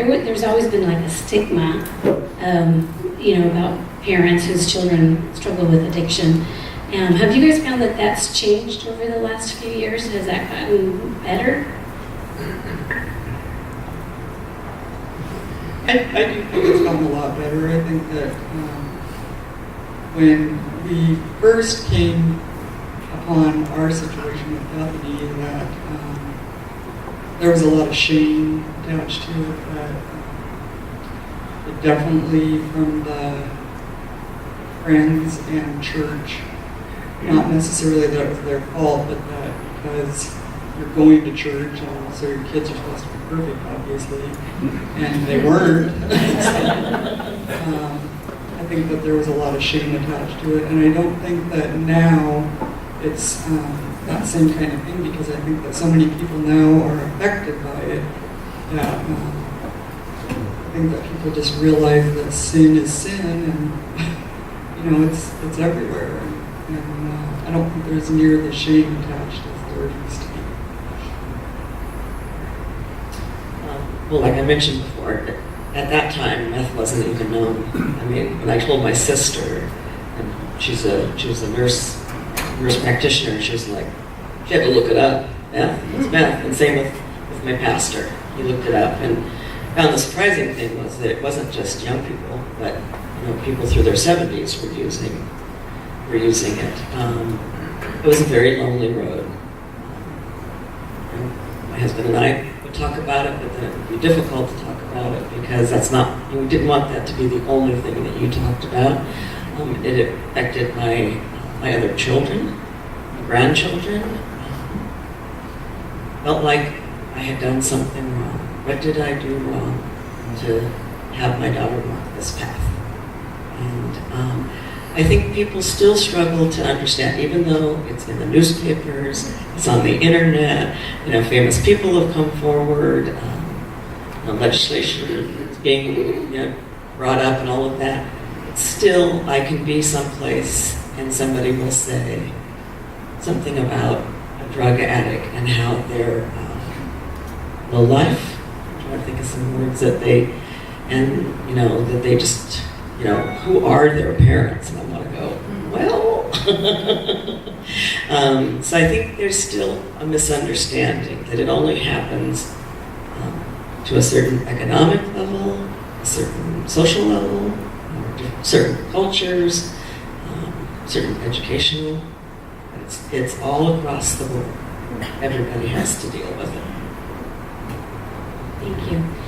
there's always been like a stigma, about parents whose children struggle with addiction. Have you guys found that that's changed over the last few years? Has that gotten better? I do think it's gotten a lot better. I think that when we first came upon our situation with Bethany, that there was a lot of shame attached to it. That it definitely from the friends and church, not necessarily that it was their fault, but that because you're going to church and so your kids are supposed to be perfect, obviously, and they weren't. I think that there was a lot of shame attached to it, and I don't think that now it's that same kind of thing, because I think that so many people now are affected by it that I think that people just realize that sin is sin, and it's everywhere, and I don't think there's near the shame attached as there used to be. Well, like I mentioned before, at that time, meth wasn't even known. I mean, when I told my sister, and she was a nurse practitioner, she was like, she had to look it up. Meth, it's meth. And same with my pastor. He looked it up and found the surprising thing was that it wasn't just young people, but people through their 70s were using it. It was a very lonely road. My husband and I would talk about it, but then it would be difficult to talk about it because we didn't want that to be the only thing that you talked about. It affected my other children, my grandchildren. Felt like I had done something wrong. What did I do wrong to have my daughter walk this path? And I think people still struggle to understand, even though it's in the newspapers, it's on the internet, famous people have come forward, legislation is being brought up and all of that. Still, I can be someplace and somebody will say something about a drug addict and how they're low life. I'm trying to think of some words that they just, who are their parents? And I want to go, well. So I think there's still a misunderstanding that it only happens to a certain economic level, a certain social level, certain cultures, certain educational. It's all across the board. Everybody has to deal with it. Thank you.